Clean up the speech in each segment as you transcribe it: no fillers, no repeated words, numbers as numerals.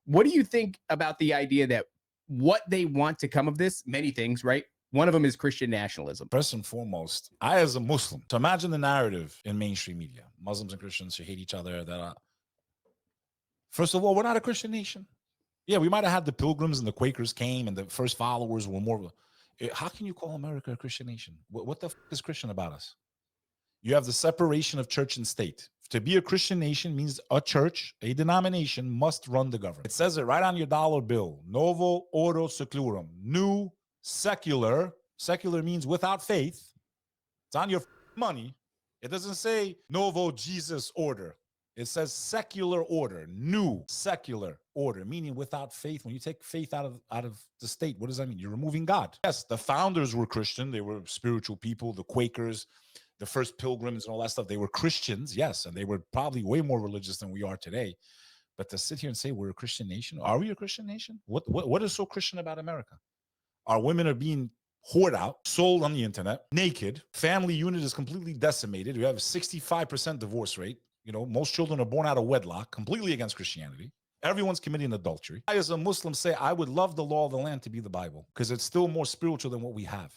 What do you think about the idea that what they want to come of this? Many things, right? One of them is Christian nationalism. First and foremost, I as a Muslim, so imagine the narrative in mainstream media. Muslims and Christians should hate each other. First of all, we're not a Christian nation. Yeah, we might have had the Pilgrims and the Quakers came and the first followers were more. How can you call America a Christian nation? What the is Christian about us? You have the separation of church and state. To be a Christian nation means a church, a denomination must run the government. It says it right on your dollar bill. Novo ordo seclorum. New secular. Secular means without faith. It's on your money. It doesn't say novo Jesus order. It says secular order, new secular order, meaning without faith. When you take faith out of the state, what does that mean? You're removing God. Yes, the founders were Christian. They were spiritual people, the Quakers, the first Pilgrims and all that stuff. They were Christians, yes, and they were probably way more religious than we are today. But to sit here and say we're a Christian nation, are we a Christian nation? What is so Christian about America? Our women are being whored out, sold on the internet, naked. Family unit is completely decimated. We have a 65% divorce rate. You know, most children are born out of wedlock, completely against Christianity. Everyone's committing adultery. I, as a Muslim, say I would love the law of the land to be the Bible because it's still more spiritual than what we have.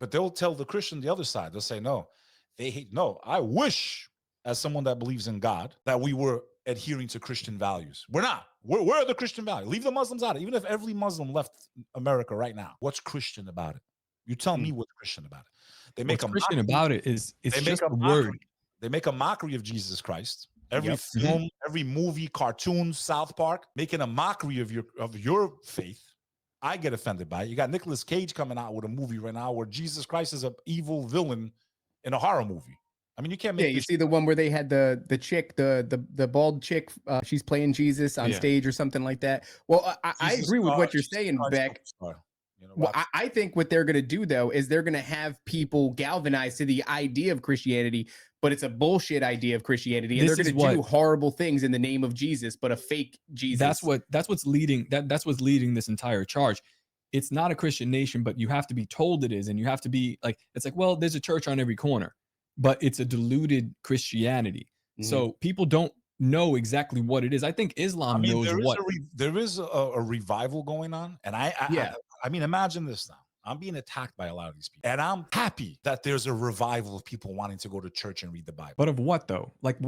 But they'll tell the Christian the other side. They'll say, no, they hate. No, I wish, as someone that believes in God, that we were adhering to Christian values. We're not. We're the Christian value. Leave the Muslims out of it. Even if every Muslim left America right now, what's Christian about it? You tell me what's Christian about it. They make what's Christian about it is it's just a word. They make a mockery of Jesus Christ. Every film, every movie, cartoon, South Park, making a mockery of your faith. I get offended by it. You got Nicolas Cage coming out with a movie right now where Jesus Christ is an evil villain in a horror movie. I mean, you can't make. Yeah, you see the one where they had the chick, the bald chick. She's playing Jesus on stage or something like that. Well, I agree with what you're saying, Beck. Well, I think what they're going to do, though, is they're going to have people galvanized to the idea of Christianity, but it's a bullshit idea of Christianity, and they're going to do horrible things in the name of Jesus, but a fake Jesus. That's what's leading this entire charge. It's not a Christian nation, but you have to be told it is, and you have to be like, it's like, well, there's a church on every corner, but it's a diluted Christianity. So people don't know exactly what it is. I think Islam knows what. There is a revival going on, and I mean, imagine this now. I'm being attacked by a lot of these people, and I'm happy that there's a revival of people wanting to go to church and read the Bible. But of what though? Like,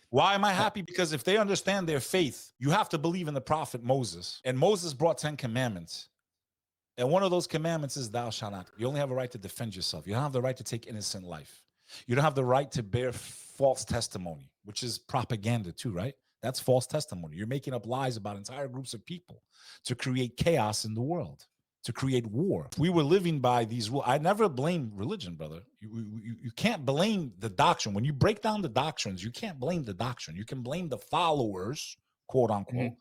why am I happy? Because if they understand their faith, you have to believe in the prophet Moses, and Moses brought 10 commandments. And one of those commandments is thou shalt not. You only have a right to defend yourself. You don't have the right to take innocent life. You don't have the right to bear false testimony, which is propaganda too, right? That's false testimony. You're making up lies about entire groups of people to create chaos in the world, to create war. If we were living by these rules, I never blame religion, brother. You can't blame the doctrine. When you break down the doctrines, you can't blame the doctrine. You can blame the followers, quote unquote.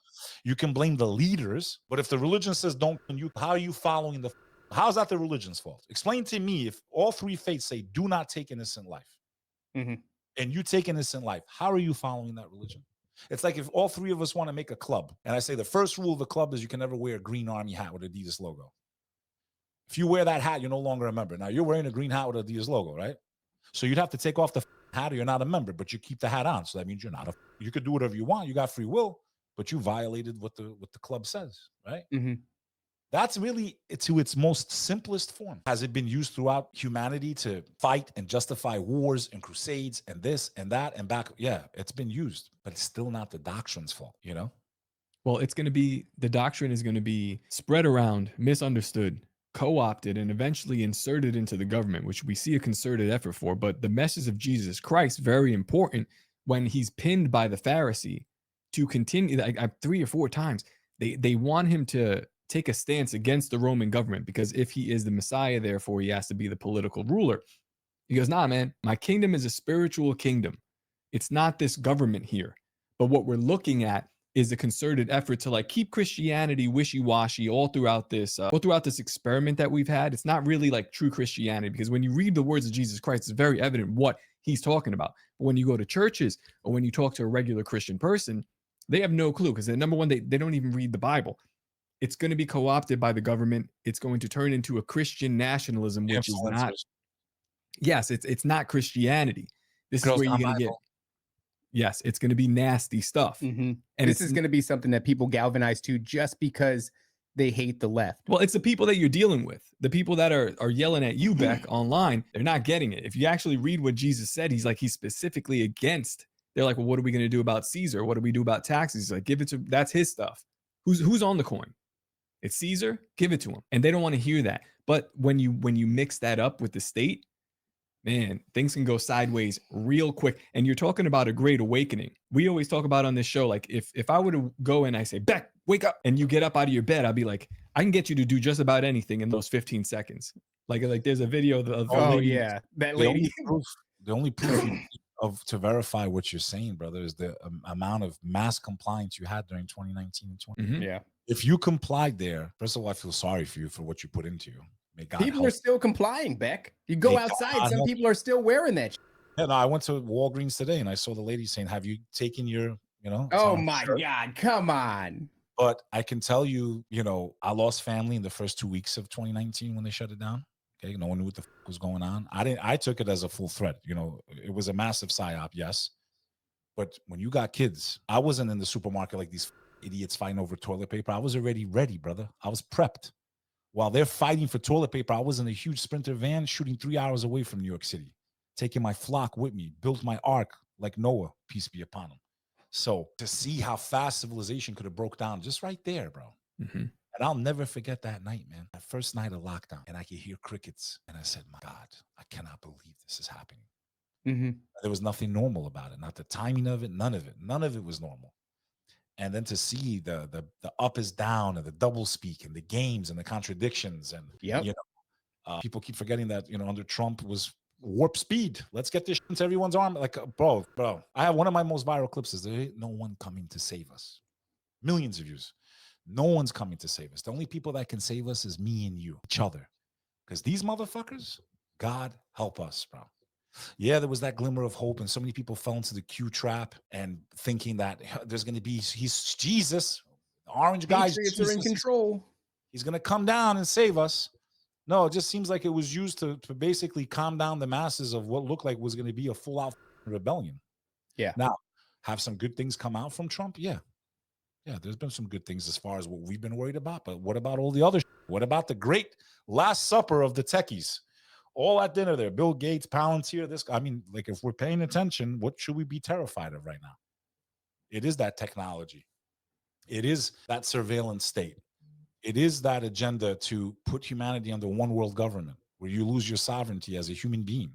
You can blame the leaders. But if the religion says don't, how are you following the? How's that the religion's fault? Explain to me if all three faiths say do not take innocent life, and you take innocent life, how are you following that religion? It's like if all three of us want to make a club, and I say the first rule of the club is you can never wear a green army hat with Adidas logo. If you wear that hat, you're no longer a member. Now you're wearing a green hat with Adidas logo, right? So you'd have to take off the hat or you're not a member, but you keep the hat on. So that means you're not you could do whatever you want. You got free will, but you violated what the club says, right? That's really to its most simplest form. Has it been used throughout humanity to fight and justify wars and crusades and this and that and back? Yeah, it's been used, but it's still not the doctrine's fault, you know? Well, the doctrine is going to be spread around, misunderstood, co-opted, and eventually inserted into the government, which we see a concerted effort for. But the message of Jesus Christ, very important when he's pinned by the Pharisee to continue, like 3 or 4 times, they want him to take a stance against the Roman government, because if he is the Messiah, therefore he has to be the political ruler. He goes, nah, man, my kingdom is a spiritual kingdom. It's not this government here. But what we're looking at is a concerted effort to like keep Christianity wishy-washy all throughout this experiment that we've had. It's not really like true Christianity, because when you read the words of Jesus Christ, it's very evident what he's talking about. But when you go to churches or when you talk to a regular Christian person, they have no clue, because number one, they don't even read the Bible. It's going to be co-opted by the government. It's going to turn into a Christian nationalism, which is not. Yes, it's not Christianity. This is where you're going to get. Yes, it's going to be nasty stuff. And this is going to be something that people galvanize to just because they hate the left. Well, it's the people that you're dealing with. The people that are yelling at you back online, they're not getting it. If you actually read what Jesus said, he's specifically against. They're like, well, what are we going to do about Caesar? What do we do about taxes? He's like, give it to, that's his stuff. Who's on the coin? It's Caesar, give it to him. And they don't want to hear that. But when you mix that up with the state, man, things can go sideways real quick. And you're talking about a great awakening. We always talk about on this show, like if I were to go and I say, Beck, wake up, and you get up out of your bed, I'll be like, I can get you to do just about anything in those 15 seconds. Like there's a video of that lady. The only proof to verify what you're saying, brother, is the amount of mass compliance you had during 2019 and 2020. Yeah. If you complied there, first of all, I feel sorry for you for what you put into you. People are still complying, Beck. You go outside, some people are still wearing that. Yeah, no, I went to Walgreens today and I saw the lady saying, have you taken your, oh my God, come on. But I can tell you, I lost family in the first 2 weeks of 2019 when they shut it down. Okay, no one knew what the was going on. I took it as a full threat. It was a massive psyop, yes. But when you got kids, I wasn't in the supermarket like these idiots fighting over toilet paper. I was already ready, brother. I was prepped. While they're fighting for toilet paper, I was in a huge Sprinter van shooting 3 hours away from New York City, taking my flock with me, built my ark like Noah, peace be upon him. So to see how fast civilization could have broke down just right there, bro. And I'll never forget that night, man. That first night of lockdown, and I could hear crickets. And I said, my God, I cannot believe this is happening. There was nothing normal about it. Not the timing of it, none of it. None of it was normal. And then to see the up is down and the double speak and the games and the contradictions and people keep forgetting that under Trump was warp speed. Let's get this into everyone's arm. Like bro, I have one of my most viral clips is there ain't no one coming to save us. Millions of views. No one's coming to save us. The only people that can save us is me and you, each other. Because these motherfuckers, God help us, bro. Yeah, there was that glimmer of hope, and so many people fell into the Q trap and thinking that there's going to be, he's Jesus, the orange guys are in control. He's going to come down and save us. No, it just seems like it was used to basically calm down the masses of what looked like was going to be a full-out rebellion. Yeah. Now, have some good things come out from Trump? Yeah. Yeah, there's been some good things as far as what we've been worried about, but what about all the other What about the great Last Supper of the techies? All at dinner there, Bill Gates, Palantir, this. I mean, like if we're paying attention, what should we be terrified of right now? It is that technology. It is that surveillance state. It is that agenda to put humanity under one world government where you lose your sovereignty as a human being.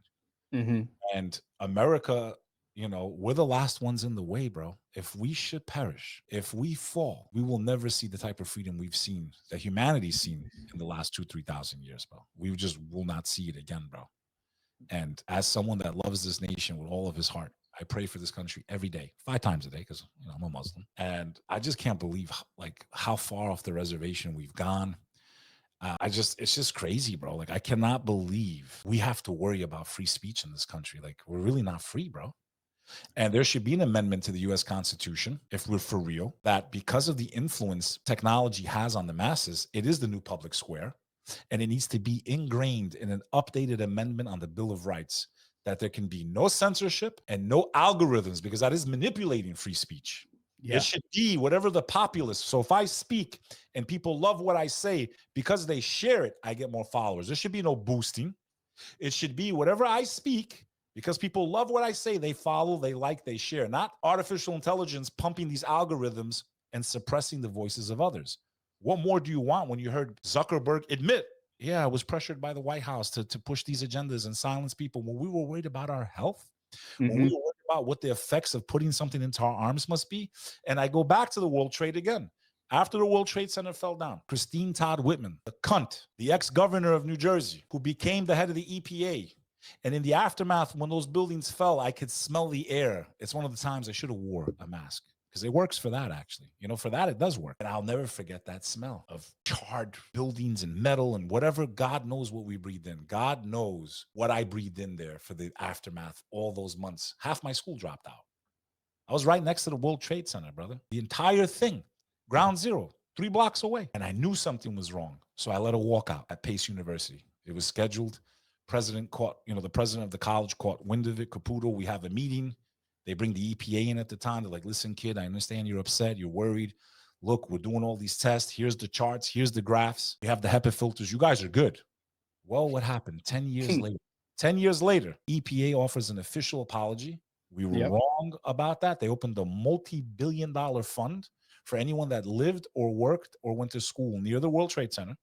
And America, we're the last ones in the way, bro. If we should perish, if we fall, we will never see the type of freedom we've seen, that humanity's seen in the last 2,000-3,000 years, bro. We just will not see it again, bro. And as someone that loves this nation with all of his heart, I pray for this country every day, 5 times a day, because I'm a Muslim. And I just can't believe how far off the reservation we've gone. It's just crazy, bro. Like, I cannot believe we have to worry about free speech in this country. Like, we're really not free, bro. And there should be an amendment to the U.S. Constitution, if we're for real, that because of the influence technology has on the masses, it is the new public square. And it needs to be ingrained in an updated amendment on the Bill of Rights, that there can be no censorship and no algorithms, because that is manipulating free speech. Yeah. It should be whatever the populace. So if I speak and people love what I say, because they share it, I get more followers. There should be no boosting. It should be whatever I speak, because people love what I say, they follow, they like, they share. Not artificial intelligence pumping these algorithms and suppressing the voices of others. What more do you want when you heard Zuckerberg admit, yeah, I was pressured by the White House to push these agendas and silence people when we were worried about our health, when we were worried about what the effects of putting something into our arms must be. And I go back to the World Trade again. After the World Trade Center fell down, Christine Todd Whitman, the cunt, the ex-governor of New Jersey, who became the head of the EPA. And in the aftermath, when those buildings fell, I could smell the air. It's one of the times I should have wore a mask, because it works for that, actually. For that, it does work. And I'll never forget that smell of charred buildings and metal and whatever. God knows what we breathed in. God knows what I breathed in there for the aftermath all those months. Half my school dropped out. I was right next to the World Trade Center, brother. The entire thing, ground zero, 3 blocks away. And I knew something was wrong. So I let a walkout at Pace University. It was scheduled. The president of the college caught wind of it. Caputo, we have a meeting. They bring the EPA in at the time. They're like, listen, kid, I understand you're upset. You're worried. Look, we're doing all these tests. Here's the charts. Here's the graphs. We have the HEPA filters. You guys are good. Well, what happened? 10 years later. 10 years later, EPA offers an official apology. We were wrong about that. They opened a multi-billion-dollar fund for anyone that lived or worked or went to school near the World Trade Center.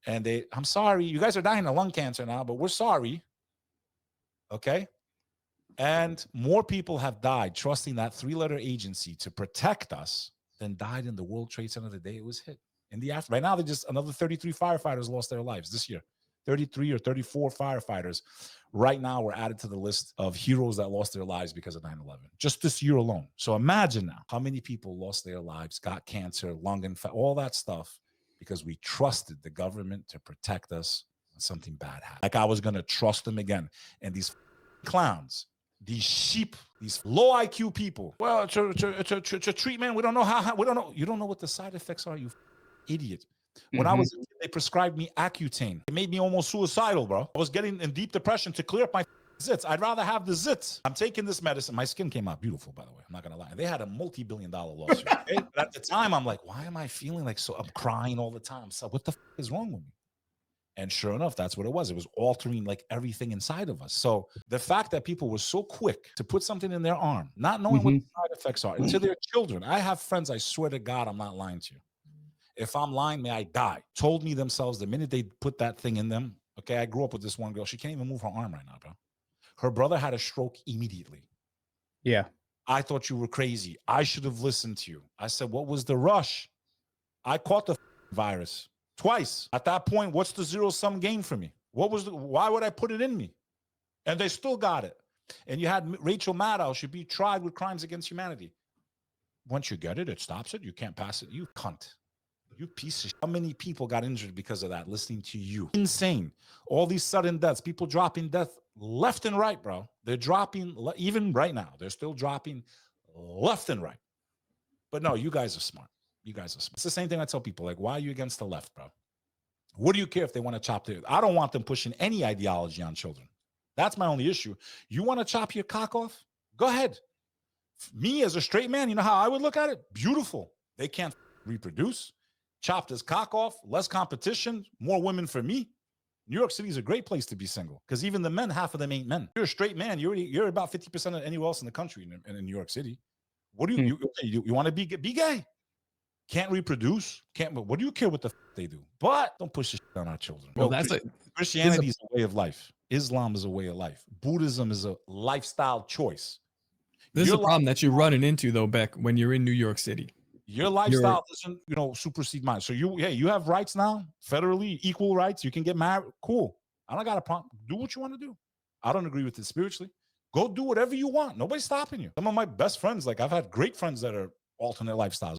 And I'm sorry, you guys are dying of lung cancer now, but we're sorry. Okay? And more people have died trusting that three-letter agency to protect us than died in the World Trade Center the day it was hit. In the after, right now, they just another 33 firefighters lost their lives this year. 33 or 34 firefighters right now were added to the list of heroes that lost their lives because of 9/11, just this year alone. So imagine now how many people lost their lives, got cancer, lung infection, all that stuff, because we trusted the government to protect us when something bad happened. Like I was going to trust them again. And these clowns, these sheep, these low IQ people, well, it's a treatment. We don't know how, we don't know. You don't know what the side effects are, you idiot. When I was a kid, they prescribed me Accutane. It made me almost suicidal, bro. I was getting in deep depression to clear up my zits. I'd rather have the zits. I'm taking this medicine. My skin came out beautiful, by the way. I'm not going to lie. They had a multi-billion-dollar lawsuit. Okay? But at the time, I'm like, why am I feeling like so? I'm crying all the time. So what the is wrong with me? And sure enough, that's what it was. It was altering like everything inside of us. So the fact that people were so quick to put something in their arm, not knowing what the side effects are, to their children. I have friends, I swear to God, I'm not lying to you. If I'm lying, may I die. Told me themselves the minute they put that thing in them. Okay, I grew up with this one girl. She can't even move her arm right now, bro. Her brother had a stroke immediately. Yeah. I thought you were crazy. I should have listened to you. I said, what was the rush? I caught the virus twice. At that point, what's the zero-sum game for me? Why would I put it in me? And they still got it. And you had Rachel Maddow should be tried with crimes against humanity. Once you get it, it stops it. You can't pass it. You cunt. You piece of shit. How many people got injured because of that? Listening to you. Insane. All these sudden deaths, people dropping death left and right, bro. They're dropping, even right now, they're still dropping left and right. But no, you guys are smart. You guys are smart. It's the same thing I tell people, like, why are you against the left, bro? What do you care if they want to chop their, I don't want them pushing any ideology on children. That's my only issue. You want to chop your cock off? Go ahead. Me as a straight man, you know how I would look at it? Beautiful. They can't reproduce. Chopped his cock off, less competition, more women for me. New York City is a great place to be single because even the men, half of them ain't men. You're a straight man. You're about 50% of anywhere else in the country in New York City. What do you want to be gay? Can't reproduce? What do you care what the they do? But don't push the shit on our children. Well, Christianity is a way of life. Islam is a way of life. Buddhism is a lifestyle choice. This is a problem that you're running into though, Beck, when you're in New York City. Your lifestyle doesn't, supersede mine. So you have rights now, federally equal rights. You can get married. Cool. I don't got a problem. Do what you want to do. I don't agree with it spiritually. Go do whatever you want. Nobody's stopping you. Some of my best friends, like I've had great friends that are alternate lifestyles.